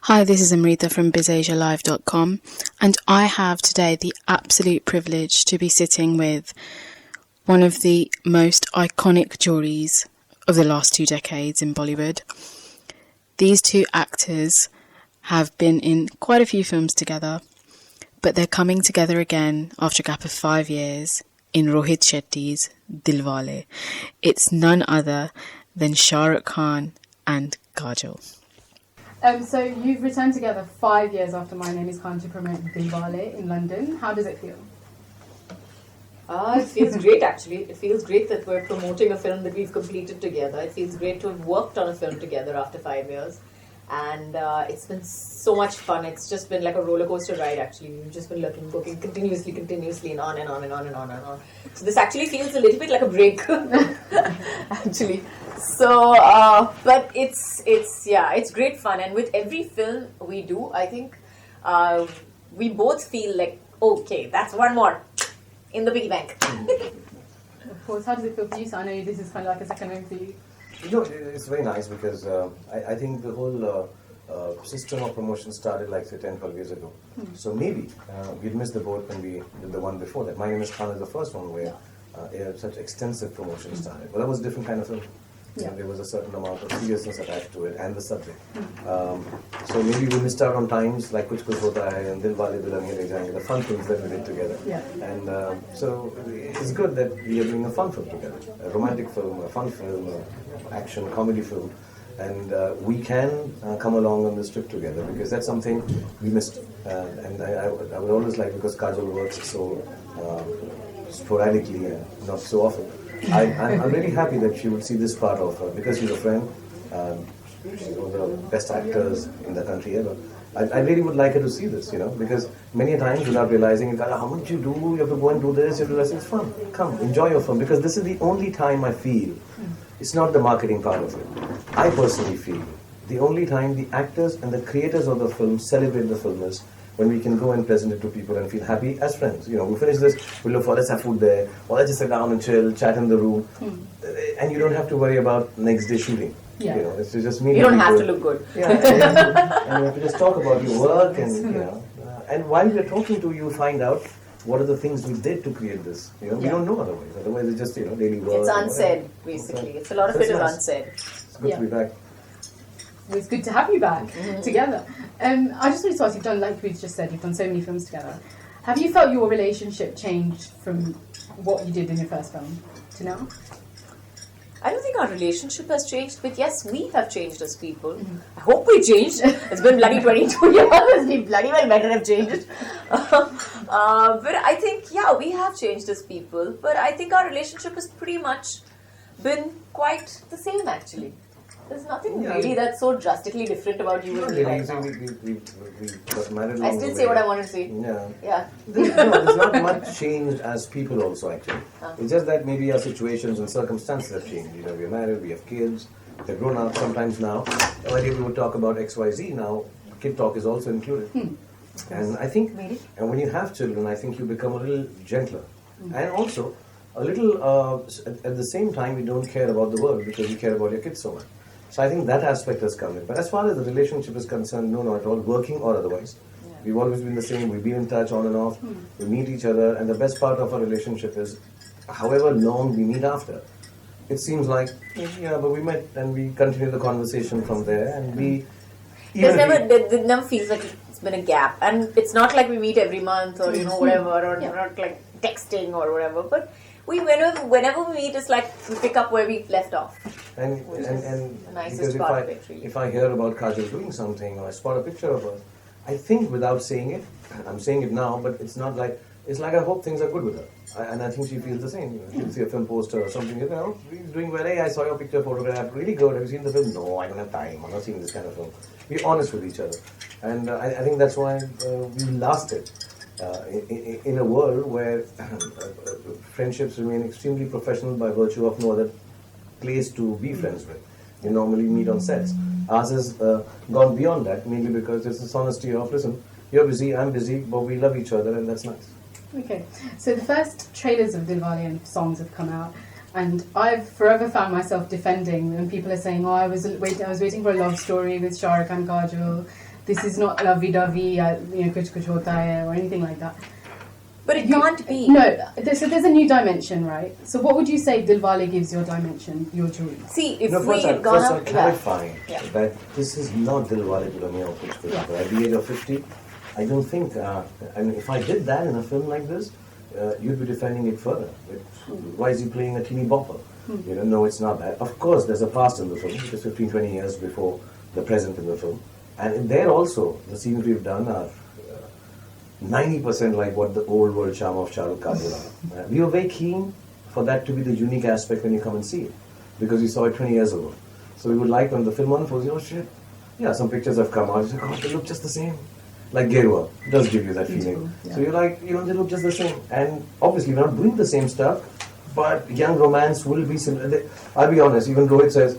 Hi, this is Amrita from BizAsiaLive.com, and I have today the absolute privilege to be sitting with one of the most iconic juries of the last 2 decades in Bollywood. These two actors have been in quite a few films together, but they're coming together again after a gap of 5 years in Rohit Shetty's Dilwale. It's none other than Shah Rukh and Kajol. So you've returned together 5 years after My Name is Khan to promote Dilwale in London. How does it feel? It feels great, actually. It feels great that we're promoting a film that we've completed together. It feels great to have worked on a film together after 5 years. And it's been so much fun. It's just been like a roller coaster ride, actually. We've just been working continuously, and on and on and on and on and on. So this actually feels a little bit like a break, actually. So, but it's great fun. And with every film we do, I think we both feel like, okay, that's one more in the piggy bank. Of course. How does it feel for you? So I know this is kind of like a second home for you. You know, it's very nice because I think the whole system of promotion started like say 10, 12 years ago. So maybe we'd missed the boat when we did the one before that. My Name is Khan is the first one where such extensive promotion started. But that was a different kind of film. Yeah. There was a certain amount of seriousness attached to it and the subject. So maybe we missed out on times like Kuch Kuch Hota Hai and Dilwale Dulhaniya Le Jayenge, the fun things that we did together. Yeah. And so it's good that we are doing a fun film together, a romantic film, a fun film, action, comedy film. And we can come along on this trip together because that's something we missed. And I would always like, because Kajol works so sporadically and not so often, I'm really happy that she would see this part of her because she's a friend. She's one of the best actors in the country ever. I really would like her to see this, you know, because many a times without realizing, how much you do, you have to go and do this, you have to do this. It's fun. Come, enjoy your film, because this is the only time I feel, it's not the marketing part of it. I personally feel the only time the actors and the creators of the film celebrate the film is when we can go and present it to people and feel happy as friends. You know, we finish this, we look for, let's have food there, or let's just sit down and chill, chat in the room, and you don't have to worry about next day shooting. Yeah. You know, it's just me. You don't have to look good. Yeah, and you have to just talk about your work, and you know, and while we're talking to you, find out what are the things we did to create this. You know, we don't know otherwise. Otherwise, it's just daily work. It's unsaid, basically. It's a lot of it is unsaid. It's good to be back. Well, it's good to have you back together. I just wanted to ask, you've done, like we just said, you've done so many films together. Have you felt your relationship changed from what you did in your first film to now? I don't think our relationship has changed, but yes, we have changed as people. I hope we changed. It's been bloody 22 years. We bloody well better have changed. But I think, we have changed as people. But I think our relationship has pretty much been quite the same, actually. There's nothing really that's so drastically different about you and me right now. We got married. I still say what I want to say. Yeah. There's not much changed as people also, actually. It's just that maybe our situations and circumstances have changed. You know, we're married, we have kids, they're grown up sometimes now. Earlier we would talk about XYZ, now kid talk is also included. And I think, and when you have children, I think you become a little gentler. And also, a little, at the same time, you don't care about the world because you care about your kids so much. So I think that aspect has come in. But as far as the relationship is concerned, no, not at all, working or otherwise. Yeah. We've always been the same. We've been in touch on and off. We meet each other. And the best part of our relationship is, however long we meet after, it seems like, but we met and we continue the conversation from there. And we... It never feels like it's been a gap. And it's not like we meet every month or, whatever, or not like texting or whatever. But whenever we meet, it's like we pick up where we left off. And the nicest part of it, really. If I hear about Kajol doing something or I spot a picture of her, I think without saying it, I'm saying it now, but it's not like, it's like I hope things are good with her. And I think she feels the same. She'll see a film poster or something, he's doing well, hey, I saw your picture photograph, really good, have you seen the film? No, I don't have time, I'm not seeing this kind of film. Be honest with each other. And I think that's why we lasted. In a world where friendships remain extremely professional by virtue of no other place to be friends with. You normally meet on sets. Ours has gone beyond that, mainly because there's this honesty of, listen, you're busy, I'm busy, but we love each other, and that's nice. Okay, so the first trailers of Dilwale and songs have come out, and I've forever found myself defending when people are saying, I was waiting for a love story with Shah Rukh and Kajol. this is not lovey-dovey, kuch kuch hota hai or anything like that. But it can't be. No, so there's a new dimension, right? So what would you say Dilwale gives your dimension, your jury? See, if No, we first, had gone first up... I'm clarifying Yeah. that this is not Dilwale Dulhaniya or Kuch Kuch Hota Hai. At the age of 50, I don't think, I mean, if I did that in a film like this, you'd be defending it further. Why is he playing a teeny bopper? No, it's not that. Of course, there's a past in the film, which is 15, 20 years before the present in the film. And in there also, the scenes we've done are 90% like what the old world charm of Shah Rukh, Kajol are. We were very keen for that to be the unique aspect when you come and see it, because we saw it 20 years ago. So we would like when the film unfolds, oh shit, yeah, some pictures have come out, you say, God, they look just the same. Like Gerua, it does give you that feeling. Yeah. So you're like, they look just the same. And obviously we're not doing the same stuff, but young romance will be similar. I'll be honest, even Rohit says,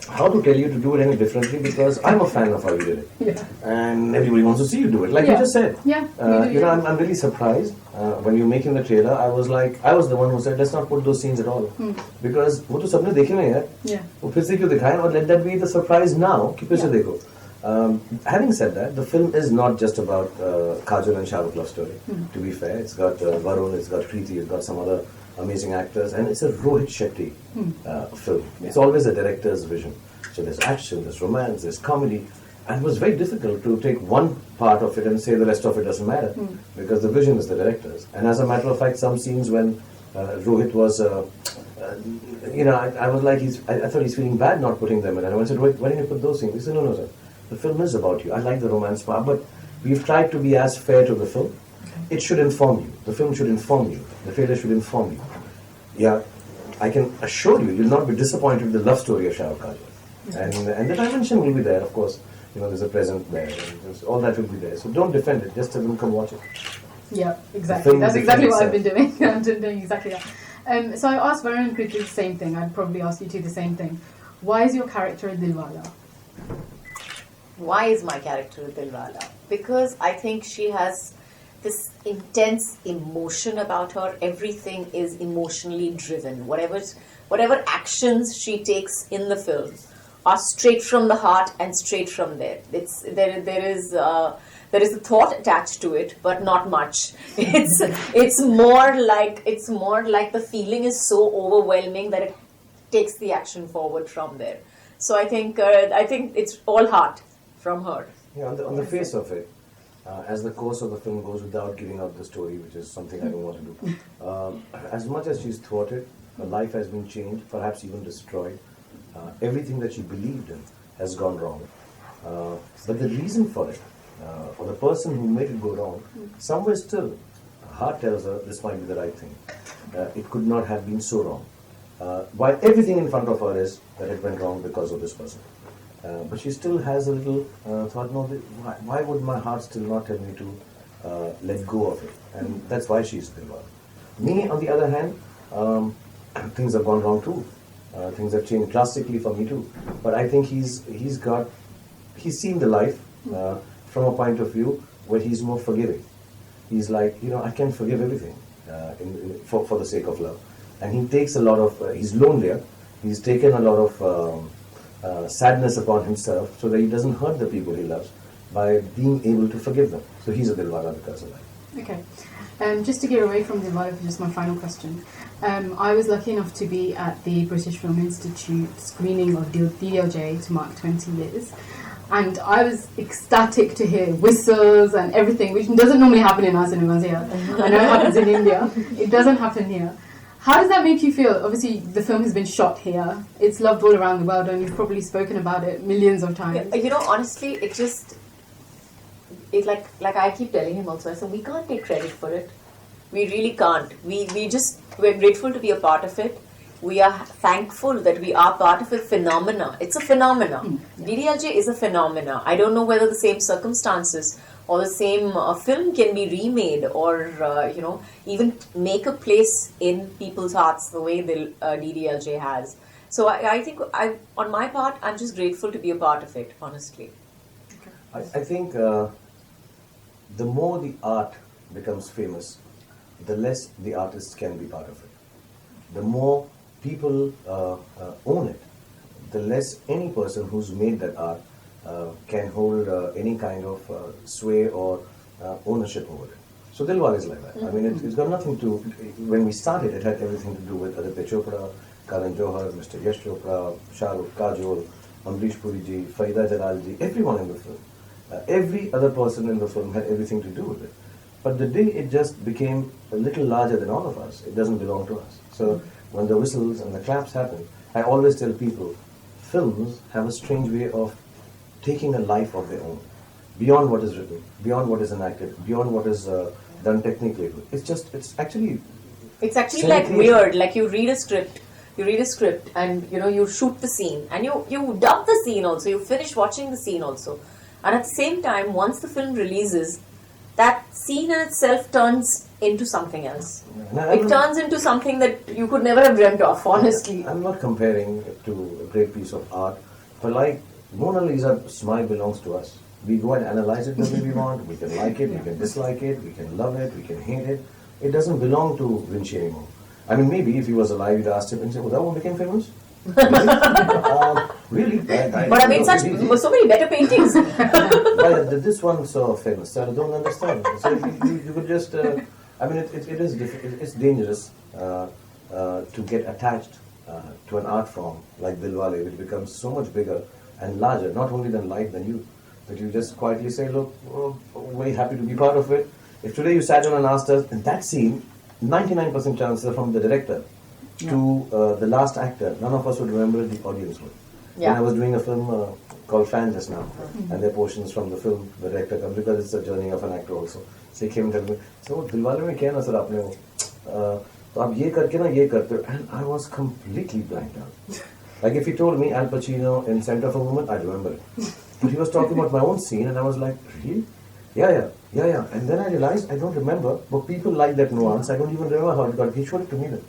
how to tell you to do it any differently, because I'm a fan of how you did it. Yeah. And everybody wants to see you do it, like you just said. Yeah. I'm really surprised when you're making the trailer. I was the one who said, let's not put those scenes at all. Because वो तो सबने देखे नहीं है. Yeah. वो फिर से क्यों दिखाएं, और let that be the surprise now कि फिर से देखो. Having said that, the film is not just about Kajol and Shah Rukh love story. To be fair, it's got Varun, it's got Preeti, it's got some other amazing actors, and it's a Rohit Shetty film. It's always a director's vision. So there's action, there's romance, there's comedy, and it was very difficult to take one part of it and say the rest of it doesn't matter, because the vision is the director's. And as a matter of fact, some scenes when Rohit was, I was like, I thought he's feeling bad not putting them in. And I said, Rohit, why didn't you put those scenes? He said, no, sir. The film is about you. I like the romance part, but we've tried to be as fair to the film. It should inform you. The film should inform you. The trailer should inform you. Yeah, I can assure you, you'll not be disappointed with the love story of Shah Rukh Kajol. And the dimension will be there, of course. There's a present there. And all that will be there. So don't defend it. Just tell them, come watch it. Yeah, exactly. That's exactly what I've been doing. I'm doing exactly that. So I asked Varun and Kriti the same thing. I'd probably ask you two the same thing. Why is your character a Dilwala? Why is my character a Dilwala? Because I think she has this intense emotion about her. Everything is emotionally driven. Whatever actions she takes in the film are straight from the heart and straight from there. There is a thought attached to it, but not much. It's more like the feeling is so overwhelming that it takes the action forward from there. So I think it's all heart from her. Yeah, on the face of it, as the course of the film goes, without giving out the story, which is something I don't want to do, as much as she's thwarted, her life has been changed, perhaps even destroyed. Everything that she believed in has gone wrong. But the reason for it, for the person who made it go wrong, somewhere still, her heart tells her this might be the right thing. It could not have been so wrong. While everything in front of her is that it went wrong because of this person. But she still has a little thought, no, why would my heart still not tell me to let go of it? And that's why she's Dilwale. Me, on the other hand, things have gone wrong too. Things have changed drastically for me too. But I think he's seen the life from a point of view where he's more forgiving. He's like, I can forgive everything for the sake of love. And he takes a lot of, he's lonelier. He's taken a lot of sadness upon himself so that he doesn't hurt the people he loves by being able to forgive them. So he's a Dilwala because of that. Okay. Just to get away from Dilwale for just my final question. I was lucky enough to be at the British Film Institute screening of DLJ to mark 20 years. And I was ecstatic to hear whistles and everything, which doesn't normally happen in our cinemas here. I know it happens in India. It doesn't happen here. How does that make you feel? Obviously, the film has been shot here. It's loved all around the world, and you've probably spoken about it millions of times. Honestly, it's like I keep telling him also, I said, we can't take credit for it. We really can't. We're grateful to be a part of it. We are thankful that we are part of a phenomena. It's a phenomena. DDLJ is a phenomena. I don't know whether the same circumstances or the same film can be remade or, even make a place in people's hearts the way the DDLJ has. So I think, on my part, I'm just grateful to be a part of it, honestly. I think the more the art becomes famous, the less the artists can be part of it. The more people own it, the less any person who's made that art can hold any kind of sway or ownership over it. So Dilwale is like that. I mean, it's got nothing to. When we started, it had everything to do with Aditya Chopra, Karan Johar, Mr. Yash Chopra, Shah Rukh, Kajol, Amrish Puri ji, Farida Jalal ji, everyone in the film. Every other person in the film had everything to do with it. But the day it just became a little larger than all of us, it doesn't belong to us. So when the whistles and the claps happen, I always tell people, films have a strange way of taking a life of their own, beyond what is written, beyond what is enacted, beyond what is done technically. It's actually like weird. Like you read a script, and you shoot the scene, and you dub the scene also. You finish watching the scene also, and at the same time, once the film releases, that scene in itself turns into something else. It turns into something that you could never have dreamt of, honestly. I'm not comparing it to a great piece of art, but like Mona Lisa's smile belongs to us. We go and analyze it the way we want. We can like it, we can dislike it, we can love it, we can hate it. It doesn't belong to Vinci anymore. I mean, maybe if he was alive, you'd ask him and say, "Oh, that one became famous." Really? But I made so many better paintings. Why did this one so famous? I don't understand. So you could just. I mean, it is it's dangerous to get attached to an art form like Dilwale, which becomes so much bigger and larger, not only than life than you, that you just quietly say, "Look, very happy to be part of it." If today you sat down and asked us, in that scene, 99% chances are from the director to the last actor, none of us would remember, the audience would. Yeah. When I was doing a film called Fan just now, and there are portions from the film, the director comes, because it's a journey of an actor also. So he came and told me, "So Dilwale mein kya na sir aapne wo? To aap ye karke na ye karte ho." And I was completely blanked out. Like if he told me Al Pacino in Center for Women, I'd remember it. But he was talking about my own scene, and I was like, "Really? Yeah. And then I realized I don't remember, but people like that nuance. I don't even remember how it got. He showed it to me then.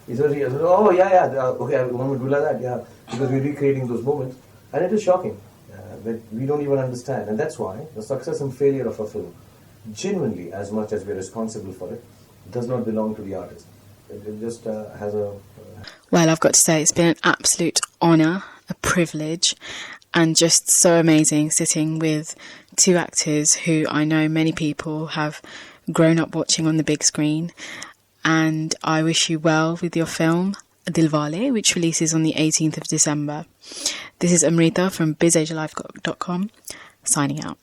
He said, "Oh yeah, okay, I want to do like that, yeah," because we're recreating those moments, and it is shocking that we don't even understand, and that's why the success and failure of a film, genuinely, as much as we're responsible for it, does not belong to the artist. It just has a. Well, I've got to say, it's been an absolute honour, a privilege, and just so amazing sitting with two actors who I know many people have grown up watching on the big screen. And I wish you well with your film, Dilwale, which releases on the 18th of December. This is Amrita from BizAsiaLive.com, signing out.